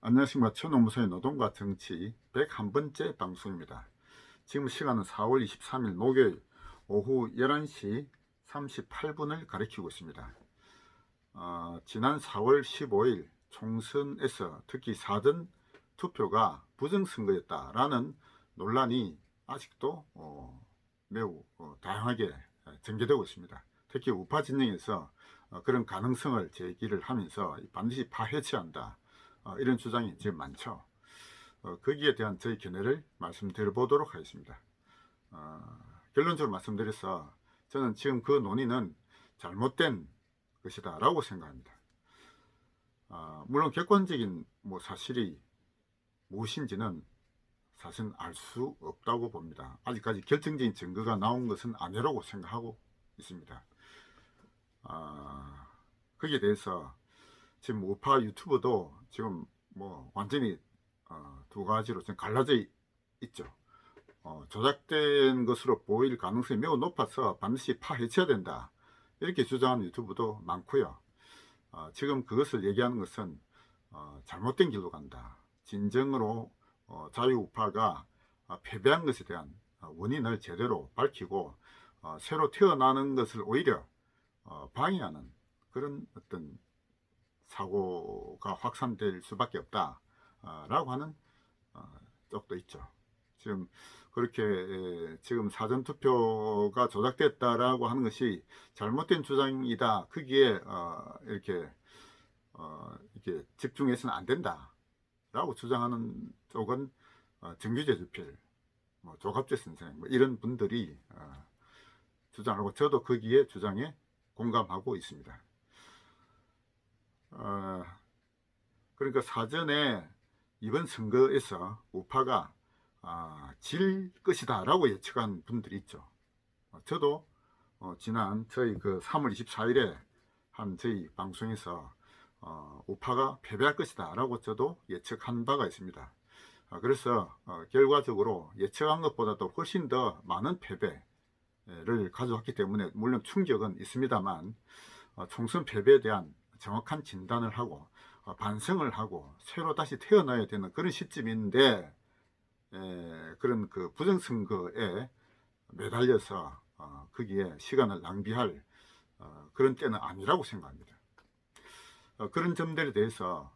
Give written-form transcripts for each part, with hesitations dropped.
안녕하십니까. 천노무소의 노동과 정치 101번째 방송입니다. 지금 시간은 4월 23일 목요일 오후 11시 38분을 가리키고 있습니다. 지난 4월 15일 총선에서 특히 사전 투표가 부정선거였다라는 논란이 아직도 매우 다양하게 전개되고 있습니다. 특히 우파 진영에서 그런 가능성을 제기를 하면서 반드시 파헤쳐야 한다, 이런 주장이 지금 많죠. 거기에 대한 저희 견해를 말씀드려 보도록 하겠습니다. 결론적으로 말씀드려서 저는 지금 그 논의는 잘못된 것이다 라고 생각합니다. 물론 객관적인 사실이 무엇인지는 사실은 알 수 없다고 봅니다. 아직까지 결정적인 증거가 나온 것은 아니라고 생각하고 있습니다. 거기에 대해서 지금 우파 유튜버도 지금 완전히 두 가지로 지금 갈라져 있죠. 조작된 것으로 보일 가능성이 매우 높아서 반드시 파헤쳐야 된다, 이렇게 주장하는 유튜브도 많고요. 지금 그것을 얘기하는 것은 잘못된 길로 간다. 진정으로 자유우파가 패배한 것에 대한 원인을 제대로 밝히고 새로 태어나는 것을 오히려 방해하는 그런 어떤 사고가 확산될 수밖에 없다 라고 하는 쪽도 있죠. 지금 그렇게 지금 사전투표가 조작됐다라고 하는 것이 잘못된 주장이다, 거기에 이렇게 집중해서는 안 된다 라고 주장하는 쪽은 정규재 주필, 조갑재 선생 이런 분들이 주장하고, 저도 거기에 주장에 공감하고 있습니다. 그러니까 사전에 이번 선거에서 우파가 질 것이다 라고 예측한 분들이 있죠. 저도 지난 저희 그 3월 24일에 한 저희 방송에서 우파가 패배할 것이다 라고 저도 예측한 바가 있습니다. 그래서 결과적으로 예측한 것보다도 훨씬 더 많은 패배를 가져왔기 때문에 물론 충격은 있습니다만, 총선 패배에 대한 정확한 진단을 하고 반성을 하고 새로 다시 태어나야 되는 그런 시점인데, 그런 그 부정선거에 매달려서 거기에 시간을 낭비할 그런 때는 아니라고 생각합니다. 그런 점들에 대해서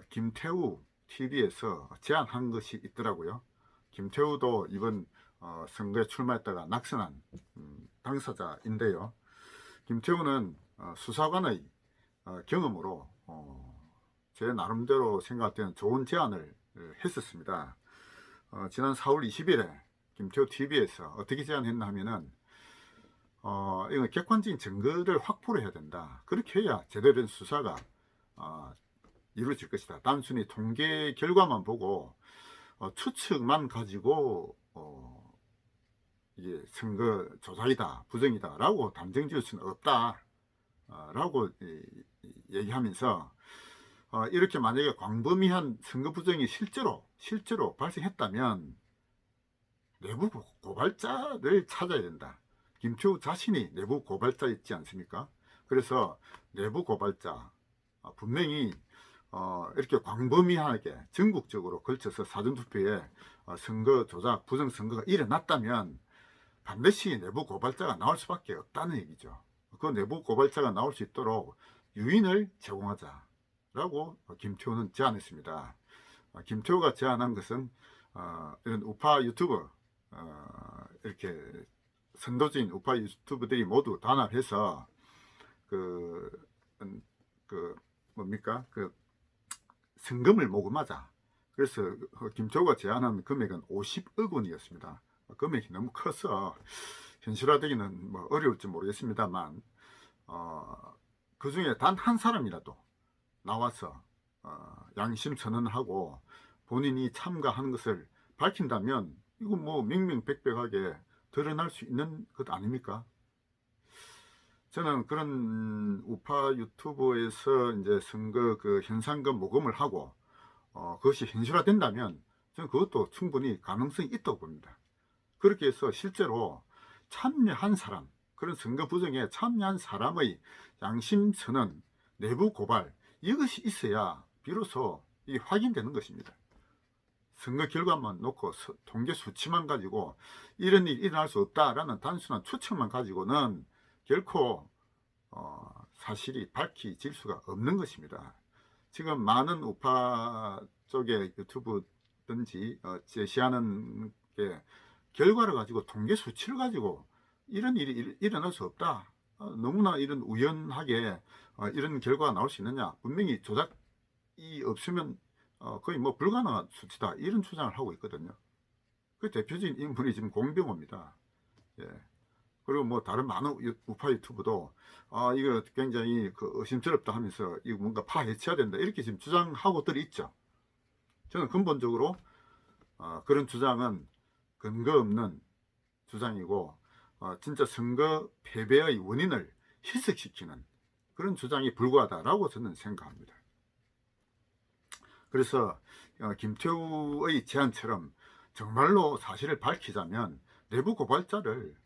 김태우 TV에서 제안한 것이 있더라고요. 김태우도 이번 선거에 출마했다가 낙선한 당사자인데요. 김태우는 수사관의 경험으로 제 나름대로 생각할 때는 좋은 제안을 했었습니다. 지난 4월 20일에 김태우 TV에서 어떻게 제안했나 하면은 이건 객관적인 증거를 확보를 해야 된다. 그렇게 해야 제대로 된 수사가 이루어질 것이다. 단순히 통계 결과만 보고 추측만 가지고 이게 선거 조작이다, 부정이다 라고 단정 지을 수는 없다 라고 얘기하면서, 이렇게 만약에 광범위한 선거 부정이 실제로 발생했다면 내부 고발자를 찾아야 된다. 김태우 자신이 내부 고발자 있지 않습니까? 그래서 내부 고발자 분명히 이렇게 광범위하게 전국적으로 걸쳐서 사전투표에 선거 조작, 부정선거가 일어났다면 반드시 내부 고발자가 나올 수밖에 없다는 얘기죠. 그 내부 고발자가 나올 수 있도록 유인을 제공하자라고 김태우는 제안했습니다. 김태우가 제안한 것은 이런 우파 유튜버, 이렇게 선도적인 우파 유튜버들이 모두 단합해서 뭡니까? 성금을 모금하자. 그래서 김태우가 제안한 금액은 50억 원이었습니다. 금액이 너무 커서 현실화되기는 어려울지 모르겠습니다만, 그 중에 단 한 사람이라도 나와서 양심 선언하고 본인이 참가한 것을 밝힌다면 이거 명명백백하게 드러날 수 있는 것 아닙니까? 저는 그런 우파 유튜브에서 이제 선거 현상금 모금을 하고 그것이 현실화된다면 저는 그것도 충분히 가능성이 있다고 봅니다. 그렇게 해서 실제로 참여한 사람, 그런 선거 부정에 참여한 사람의 양심 선언, 내부 고발, 이것이 있어야 비로소 이게 확인되는 것입니다. 선거 결과만 놓고 통계 수치만 가지고 이런 일이 일어날 수 없다라는 단순한 추측만 가지고는 결코 사실이 밝혀질 수가 없는 것입니다. 지금 많은 우파 쪽의 유튜브든지 제시하는 게 결과를 가지고 통계 수치를 가지고 이런 일이 일어날 수 없다. 너무나 이런 우연하게 이런 결과가 나올 수 있느냐. 분명히 조작이 없으면 거의 뭐 불가능한 수치다. 이런 주장을 하고 있거든요. 그 대표적인 인물이 지금 공병호입니다. 예. 그리고 뭐 다른 많은 우파 유튜브도 이거 굉장히 의심스럽다 하면서 이거 뭔가 파헤쳐야 된다 이렇게 지금 주장하고들 있죠. 저는 근본적으로 그런 주장은 근거 없는 주장이고 진짜 선거 패배의 원인을 희석시키는 그런 주장이 불과하다라고 저는 생각합니다. 그래서 김태우의 제안처럼 정말로 사실을 밝히자면 내부 고발자를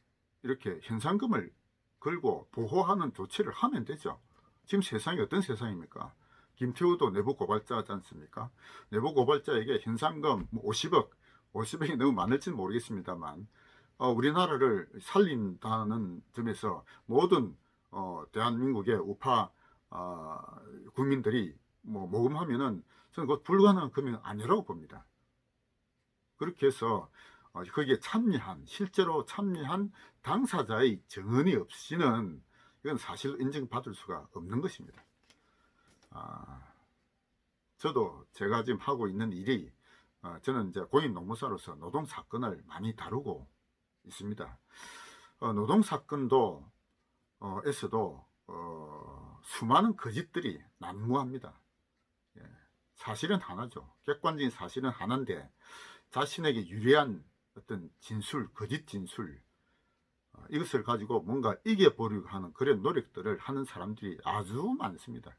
이렇게 현상금을 걸고 보호하는 조치를 하면 되죠. 지금 세상이 어떤 세상입니까? 김태우도 내부 고발자지 않습니까? 내부 고발자에게 현상금 50억, 50억이 너무 많을지는 모르겠습니다만 우리나라를 살린다는 점에서 모든 대한민국의 우파 국민들이 모금하면은 저는 그것 불가능한 금액은 아니라고 봅니다. 그렇게 해서 거기에 참여한 실제로 참여한 당사자의 증언이 없이는 이건 사실 인정받을 수가 없는 것입니다. 저도 제가 지금 하고 있는 일이 저는 이제 공익노무사로서 노동사건을 많이 다루고 있습니다. 노동사건도 에서도 수많은 거짓들이 난무합니다. 예, 사실은 하나죠. 객관적인 사실은 하나인데 자신에게 유리한 어떤 진술, 거짓 진술 이것을 가지고 뭔가 이겨보려고 하는 그런 노력들을 하는 사람들이 아주 많습니다.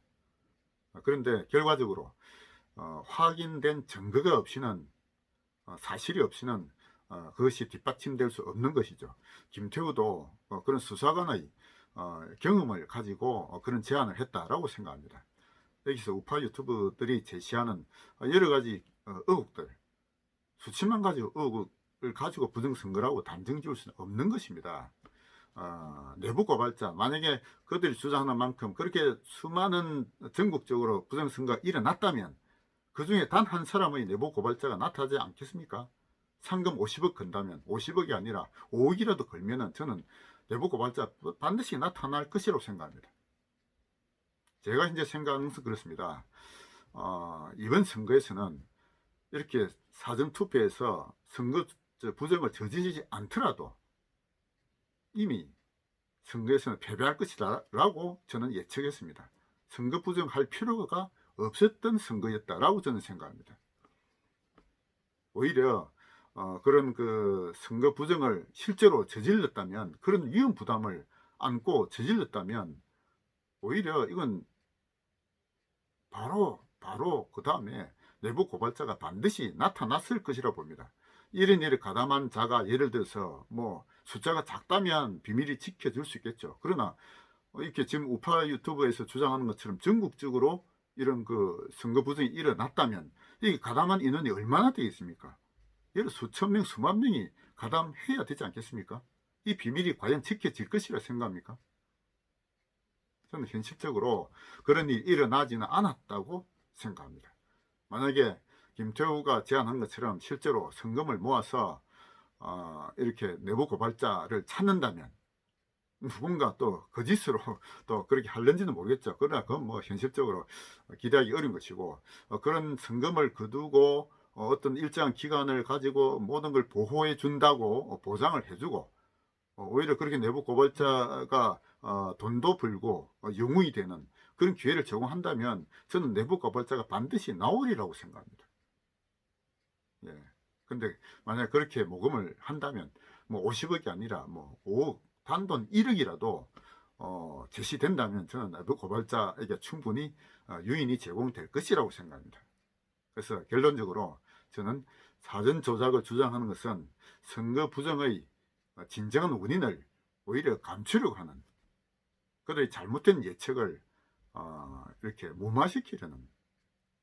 그런데 결과적으로 확인된 증거가 없이는 사실이 없이는 그것이 뒷받침될 수 없는 것이죠. 김태우도 그런 수사관의 경험을 가지고 그런 제안을 했다라고 생각합니다. 여기서 우파 유튜브들이 제시하는 여러 가지 의혹들, 수치만 가지고 의혹을 가지고 부정선거라고 단정 지을 수는 없는 것입니다. 내부 고발자, 만약에 그들이 주장하는 만큼 그렇게 수많은 전국적으로 부정선거가 일어났다면 그 중에 단 한 사람의 내부 고발자가 나타나지 않겠습니까? 상금 50억 건다면 50억이 아니라 5억이라도 걸면은 저는 내부 고발자 반드시 나타날 것이라고 생각합니다. 제가 현재 생각하는 것은 그렇습니다. 이번 선거에서는 이렇게 사전투표에서 선거 부정을 저지르지 않더라도 이미 선거에서는 패배할 것이다 라고 저는 예측했습니다. 선거 부정할 필요가 없었던 선거였다라고 저는 생각합니다. 오히려 그런 그 선거 부정을 실제로 저질렀다면, 그런 위험 부담을 안고 저질렀다면 오히려 이건 바로 그 다음에 내부 고발자가 반드시 나타났을 것이라 봅니다. 이런 일을 가담한 자가 예를 들어서 뭐 숫자가 작다면 비밀이 지켜질 수 있겠죠. 그러나 이렇게 지금 우파 유튜브에서 주장하는 것처럼 전국적으로 이런 그 선거 부정이 일어났다면 이 가담한 인원이 얼마나 되겠습니까? 예를 수천 명, 수만 명이 가담해야 되지 않겠습니까? 이 비밀이 과연 지켜질 것이라 생각합니까? 저는 현실적으로 그런 일이 일어나지는 않았다고 생각합니다. 만약에 김태우가 제안한 것처럼 실제로 성금을 모아서 이렇게 내부 고발자를 찾는다면 누군가 또 거짓으로 또 그렇게 할는지는 모르겠죠. 그러나 그건 뭐 현실적으로 기대하기 어려운 것이고 그런 성금을 거두고 어떤 일정한 기간을 가지고 모든 걸 보호해 준다고 보장을 해주고 오히려 그렇게 내부 고발자가 돈도 벌고 영웅이 되는 그런 기회를 제공한다면 저는 내부 고발자가 반드시 나오리라고 생각합니다. 예. 근데 만약 그렇게 모금을 한다면 뭐 50억이 아니라 뭐 5억, 단돈 1억이라도 제시된다면 저는 내부 고발자에게 충분히 유인이 제공될 것이라고 생각합니다. 그래서 결론적으로 저는 사전 조작을 주장하는 것은 선거 부정의 진정한 원인을 오히려 감추려고 하는, 그들의 잘못된 예측을 이렇게 무마시키려는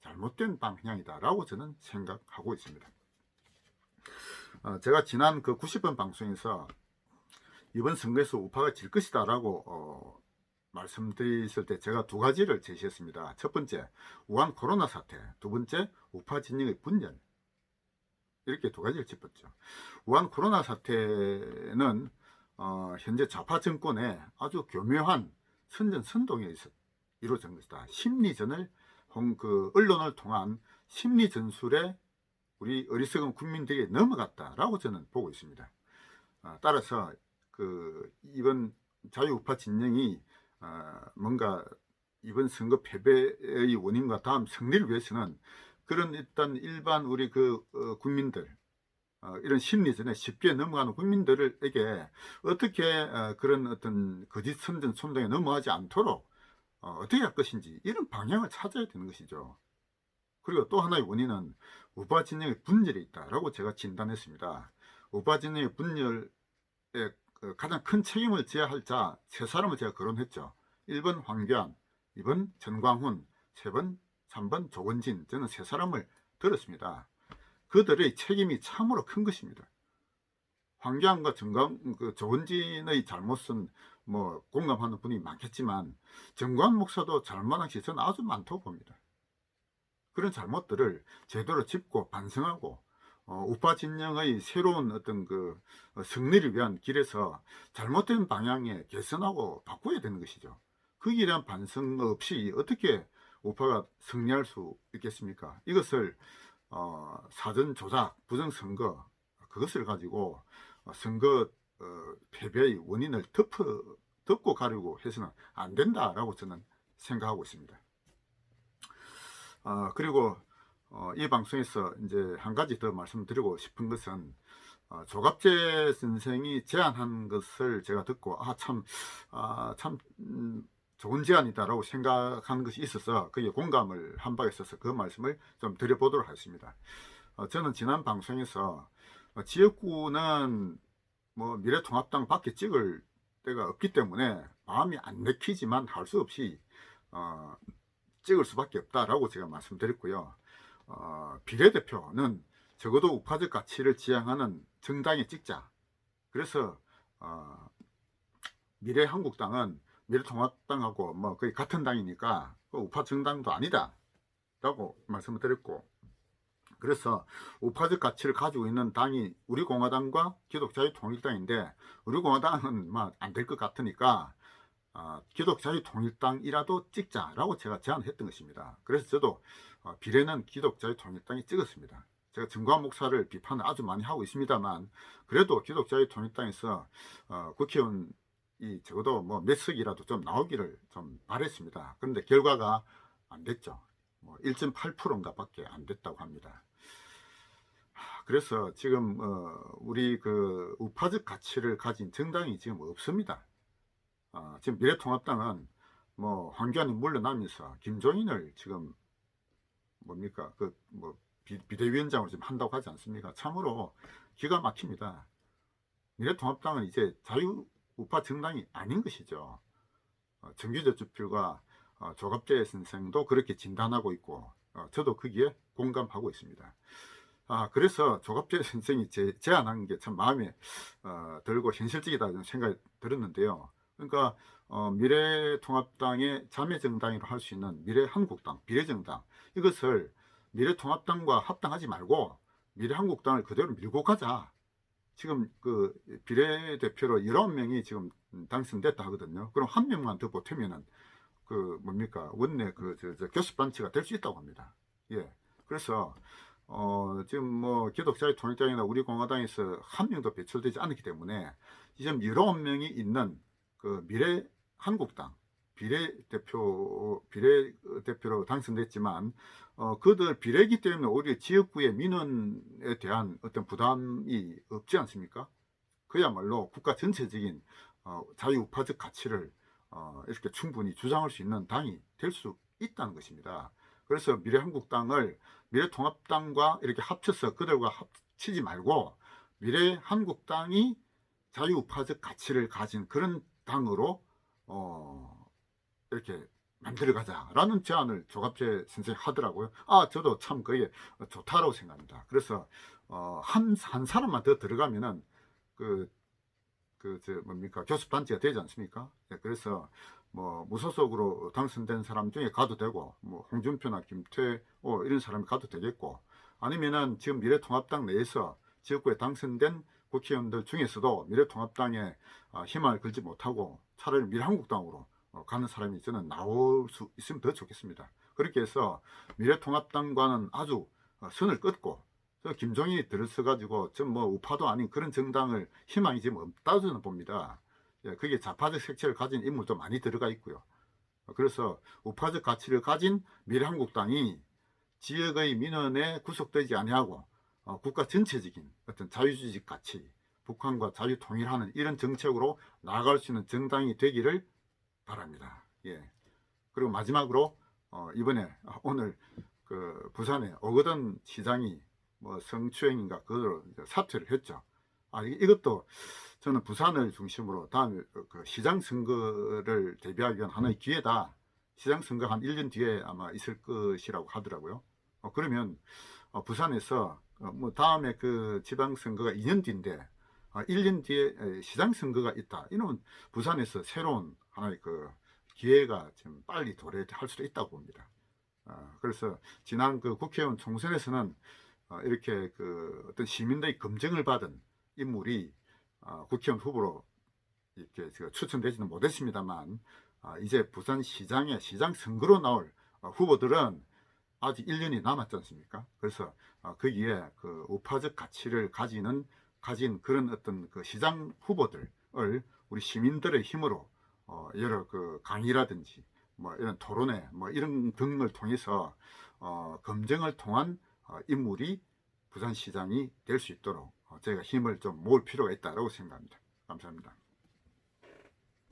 잘못된 방향이다라고 저는 생각하고 있습니다. 제가 지난 그 90번 방송에서 이번 선거에서 우파가 질 것이다라고 말씀드렸을 때 제가 두 가지를 제시했습니다. 첫 번째, 우한 코로나 사태, 두 번째, 우파 진영의 분열, 이렇게 두 가지를 짚었죠. 우한 코로나 사태는 현재 좌파 정권의 아주 교묘한 선전선동에 이루어진 것이다. 심리전을 언론을 통한 심리 전술에 우리 어리석은 국민들이 넘어갔다라고 저는 보고 있습니다. 따라서 이번 자유우파 진영이 뭔가 이번 선거 패배의 원인과 다음 승리를 위해서는 그런 일단 일반 우리 국민들, 이런 심리전에 쉽게 넘어가는 국민들에게 어떻게 그런 어떤 거짓 선전 선동에 넘어가지 않도록 어떻게 할 것인지 이런 방향을 찾아야 되는 것이죠. 그리고 또 하나의 원인은 우파 진영의 분열이 있다라고 제가 진단했습니다. 우파 진영의 분열에 가장 큰 책임을 져야 할 자 세 사람을 제가 거론했죠. 1번 황교안, 2번 전광훈, 3번 조원진, 저는 세 사람을 들었습니다. 그들의 책임이 참으로 큰 것입니다. 황교안과 조원진의 잘못은 뭐 공감하는 분이 많겠지만 정광훈 목사도 잘못한 것이 저는 아주 많다고 봅니다. 그런 잘못들을 제대로 짚고 반성하고 우파 진영의 새로운 어떤 승리를 위한 길에서 잘못된 방향에 개선하고 바꿔야 되는 것이죠. 거기에 대한 반성 없이 어떻게 우파가 승리할 수 있겠습니까? 이것을 사전 조작, 부정선거, 그것을 가지고 선거 패배의 원인을 덮고 가려고 해서는 안 된다라고 저는 생각하고 있습니다. 그리고 이 방송에서 이제 한 가지 더 말씀드리고 싶은 것은 조갑재 선생이 제안한 것을 제가 듣고 참 좋은 제안이다라고 생각하는 것이 있어서 그게 공감을 한 바가 있어서 그 말씀을 좀 드려보도록 하겠습니다. 저는 지난 방송에서 지역구는 뭐 미래통합당 밖에 찍을 데가 없기 때문에 마음이 안 내키지만 할 수 없이 찍을 수밖에 없다라고 제가 말씀드렸고요. 비례대표는 적어도 우파적 가치를 지향하는 정당에 찍자. 그래서 미래한국당은 미래통합당하고 뭐 거의 같은 당이니까 우파 정당도 아니다라고 말씀을 드렸고, 그래서 우파적 가치를 가지고 있는 당이 우리공화당과 기독자유통일당인데 우리공화당은 안 될 것 같으니까 기독자유통일당이라도 찍자라고 제가 제안했던 것입니다. 그래서 저도 비례는 기독자유통일당이 찍었습니다. 제가 정광훈 목사를 비판을 아주 많이 하고 있습니다만 그래도 기독자유통일당에서 국회의원이 적어도 뭐 몇 석이라도 좀 나오기를 좀 바랬습니다. 그런데 결과가 안 됐죠. 1.8%인가 밖에 안 됐다고 합니다. 그래서 지금 우리 우파적 가치를 가진 정당이 지금 없습니다. 지금 미래통합당은 뭐 황교안이 물러나면서 김종인을 지금 뭡니까 비대위원장으로 지금 한다고 하지 않습니까? 참으로 기가 막힙니다. 미래통합당은 이제 자유우파 정당이 아닌 것이죠. 정규제주필과 조갑재 선생도 그렇게 진단하고 있고 저도 거기에 공감하고 있습니다. 그래서 조갑재 선생이 제안한 게 참 마음에 들고 현실적이다 생각이 들었는데요. 그러니까 미래통합당의 자매정당이라고 할 수 있는 미래한국당, 비례정당, 이것을 미래통합당과 합당하지 말고 미래한국당을 그대로 밀고 가자. 지금 비례대표로 19명이 지금 당선됐다 하거든요. 그럼 한 명만 더 보태면은 원내 교섭단체가 될 수 있다고 합니다. 예. 그래서 지금 뭐 기독자유통일당이나 우리공화당에서 한 명도 배출되지 않았기 때문에 지금 19명이 있는 미래한국당 비례대표로 당선됐지만 그들 비례이기 때문에 오히려 지역구의 민원에 대한 어떤 부담이 없지 않습니까? 그야말로 국가 전체적인 자유우파적 가치를 이렇게 충분히 주장할 수 있는 당이 될 수 있다는 것입니다. 그래서 미래한국당을 미래통합당과 이렇게 합쳐서 그들과 합치지 말고 미래한국당이 자유우파적 가치를 가진 그런 당으로 이렇게 만들어가자라는 제안을 조갑재 선생이 하더라고요. 아, 저도 참 그게 좋다라고 생각합니다. 그래서 한 사람만 더 들어가면은 저 뭡니까, 교섭단체가 되지 않습니까? 예, 그래서 뭐 무소속으로 당선된 사람 중에 가도 되고, 뭐 홍준표나 김태호 이런 사람이 가도 되겠고, 아니면은 지금 미래통합당 내에서 지역구에 당선된 국회의원들 중에서도 미래통합당에 희망을 걸지 못하고 차라리 미래한국당으로 가는 사람이 저는 나올 수 있으면 더 좋겠습니다. 그렇게 해서 미래통합당과는 아주 선을 끊고, 김종인이 들어서가지고 전 뭐 우파도 아닌 그런 정당을 희망이 지금 없다고 저는 봅니다. 예, 그게 좌파적 색채를 가진 인물도 많이 들어가 있고요. 그래서 우파적 가치를 가진 미래한국당이 지역의 민원에 구속되지 아니하고 국가 전체적인 어떤 자유주의적 가치, 북한과 자유 통일하는 이런 정책으로 나아갈 수 있는 정당이 되기를 바랍니다. 예. 그리고 마지막으로 이번에 오늘 그 부산에 오거돈 시장이 뭐 성추행인가 그걸 사퇴를 했죠. 이것도 저는 부산을 중심으로 다음에 그 시장 선거를 대비하기 위한 하나의 기회다. 시장 선거 한 1년 뒤에 아마 있을 것이라고 하더라고요. 그러면 부산에서 뭐 다음에 그 지방 선거가 2년 뒤인데 1년 뒤에 시장 선거가 있다. 이는 부산에서 새로운 하나의 그 기회가 좀 빨리 도래할 수도 있다고 봅니다. 그래서 지난 그 국회의원 총선에서는 이렇게 그 어떤 시민들의 검증을 받은 인물이 국회의원 후보로 이렇게 추천되지는 못했습니다만, 이제 부산시장에 시장 선거로 나올 후보들은 아직 1년이 남았지 않습니까? 그래서 거기에 그 우파적 가치를 가진 그런 어떤 그 시장 후보들을 우리 시민들의 힘으로 여러 그 강의라든지 뭐 이런 토론회 뭐 이런 등을 통해서 검증을 통한 인물이 부산시장이 될 수 있도록 저희가 힘을 좀 모을 필요가 있다고 생각합니다. 감사합니다.